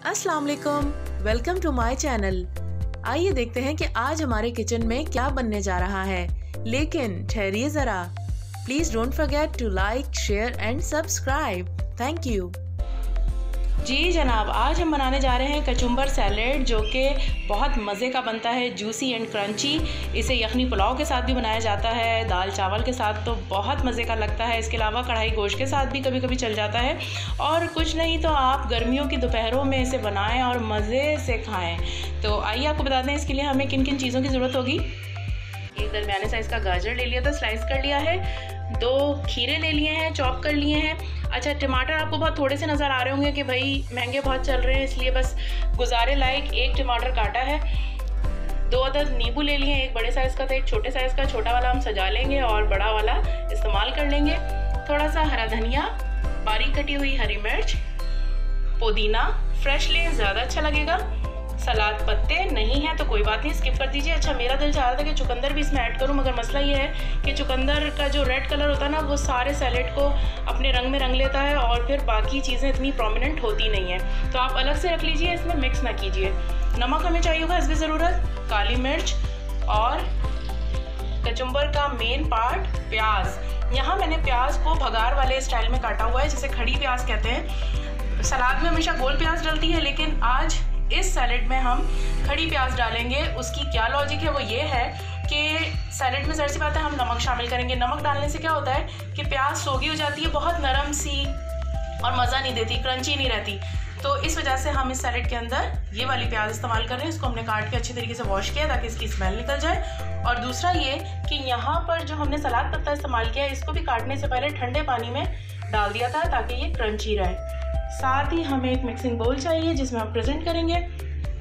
अस्सलाम वालेकुम, welcome to my channel. आइए देखते हैं कि आज हमारे किचन में क्या बनने जा रहा है। लेकिन ठहरिए ज़रा, please don't forget to like, share and subscribe. Thank you. जी जनाब, आज हम बनाने जा रहे हैं कचुम्बर सैलेड, जो कि बहुत मज़े का बनता है, जूसी एंड क्रंची। इसे यखनी पुलाव के साथ भी बनाया जाता है, दाल चावल के साथ तो बहुत मज़े का लगता है। इसके अलावा कढ़ाई गोश्त के साथ भी कभी कभी चल जाता है। और कुछ नहीं तो आप गर्मियों की दोपहरों में इसे बनाएं और मज़े से खाएं। तो आइए आपको बता दें इसके लिए हमें किन किन चीज़ों की ज़रूरत होगी। एक दरमियाने साइज़ का गाजर ले लिया था, स्लाइस कर लिया है। 2 खीरे ले लिए हैं, चॉप कर लिए हैं। अच्छा, टमाटर आपको बहुत थोड़े से नज़र आ रहे होंगे कि भाई महंगे बहुत चल रहे हैं, इसलिए बस गुजारे लायक 1 टमाटर काटा है। 2 अदद नींबू ले लिए हैं, एक बड़े साइज़ का था, एक छोटे साइज़ का। छोटा वाला हम सजा लेंगे और बड़ा वाला इस्तेमाल कर लेंगे। थोड़ा सा हरा धनिया, बारीक कटी हुई हरी मिर्च, पुदीना फ्रेश लें, ज़्यादा अच्छा लगेगा। सलाद पत्ते नहीं है तो कोई बात नहीं, स्किप कर दीजिए। अच्छा, मेरा दिल चाह रहा था कि चुकंदर भी इसमें ऐड करूं, मगर मसला ये है कि चुकंदर का जो रेड कलर होता है ना, वो सारे सैलेड को अपने रंग में रंग लेता है और फिर बाकी चीज़ें इतनी प्रोमिनेंट होती नहीं है। तो आप अलग से रख लीजिए, इसमें मिक्स ना कीजिए। नमक हमें चाहिए होगा इसकी ज़रूरत, काली मिर्च और कचुम्बर का मेन पार्ट प्याज। यहाँ मैंने प्याज को भगार वाले स्टाइल में काटा हुआ है, जिसे खड़ी प्याज कहते हैं। सलाद में हमेशा गोल प्याज डलती है, लेकिन आज इस सैलेड में हम खड़ी प्याज डालेंगे। उसकी क्या लॉजिक है, वो ये है कि सैलेड में ज़रा सी बात है, हम नमक शामिल करेंगे। नमक डालने से क्या होता है कि प्याज सोगी हो जाती है, बहुत नरम सी, और मज़ा नहीं देती, क्रंची नहीं रहती। तो इस वजह से हम इस सैलेड के अंदर ये वाली प्याज इस्तेमाल कर रहे हैं। इसको हमने काट के अच्छी तरीके से वॉश किया ताकि इसकी स्मेल निकल जाए। और दूसरा ये कि यहाँ पर जो हमने सलाद पत्ता इस्तेमाल किया है, इसको भी काटने से पहले ठंडे पानी में डाल दिया था ताकि ये क्रंची रहे। साथ ही हमें एक मिक्सिंग बोल चाहिए जिसमें हम प्रेजेंट करेंगे,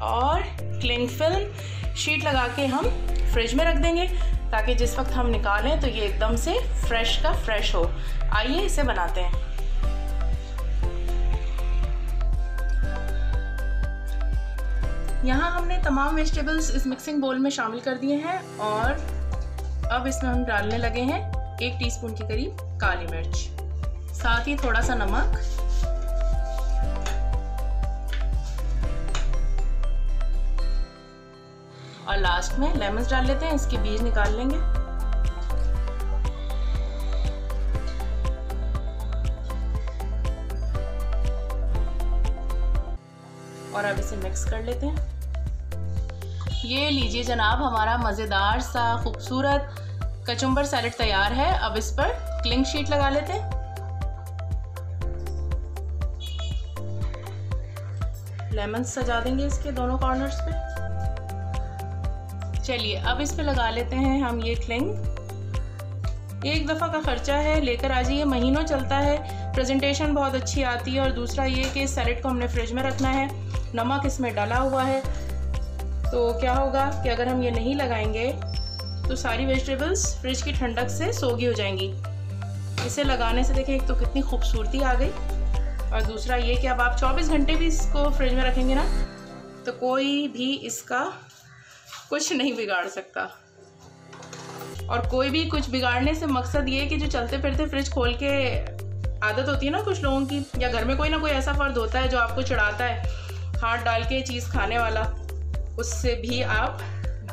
और क्लिंग फिल्म शीट लगा के हम फ्रिज में रख देंगे ताकि जिस वक्त हम निकालें तो ये एकदम से फ्रेश का फ्रेश हो। आइए इसे बनाते हैं। यहाँ हमने तमाम वेजिटेबल्स इस मिक्सिंग बोल में शामिल कर दिए हैं और अब इसमें हम डालने लगे हैं 1 टीस्पून के करीब काली मिर्च, साथ ही थोड़ा सा नमक, और लास्ट में लेमन डाल लेते हैं। इसके बीज निकाल लेंगे। और अब इसे मिक्स कर लेते हैं। ये लीजिए जनाब, हमारा मज़ेदार सा खूबसूरत कचुम्बर सैलेड तैयार है। अब इस पर क्लिंग शीट लगा लेते हैं। लेमन सजा देंगे इसके दोनों कॉर्नर्स पे। चलिए अब इस पे लगा लेते हैं हम ये क्लिंग। एक दफ़ा का ख़र्चा है, लेकर आ जाइए, महीनों चलता है, प्रेजेंटेशन बहुत अच्छी आती है। और दूसरा ये कि इस सैलेड को हमने फ्रिज में रखना है, नमक इसमें डाला हुआ है। तो क्या होगा कि अगर हम ये नहीं लगाएंगे तो सारी वेजिटेबल्स फ्रिज की ठंडक से सोगी हो जाएंगी। इसे लगाने से देखें, एक तो कितनी खूबसूरती आ गई, और दूसरा ये कि अब आप 24 घंटे भी इसको फ्रिज में रखेंगे ना, तो कोई भी इसका कुछ नहीं बिगाड़ सकता। और कोई भी कुछ बिगाड़ने से मकसद ये कि जो चलते फिरते फ्रिज खोल के आदत होती है ना कुछ लोगों की, या घर में कोई ना कोई ऐसा फर्द होता है जो आपको चिढ़ाता है हाथ डाल के चीज़ खाने वाला, उससे भी आप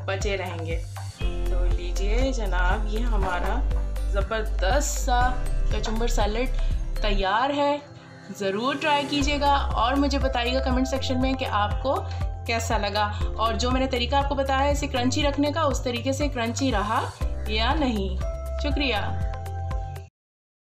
बचे रहेंगे। तो लीजिए जनाब, ये हमारा ज़बरदस्त सा कचुम्बर सैलेड तैयार है। ज़रूर ट्राई कीजिएगा और मुझे बताइएगा कमेंट सेक्शन में कि आपको कैसा लगा, और जो मैंने तरीका आपको बताया है इसे क्रंची रखने का, उस तरीके से क्रंची रहा या नहीं। शुक्रिया।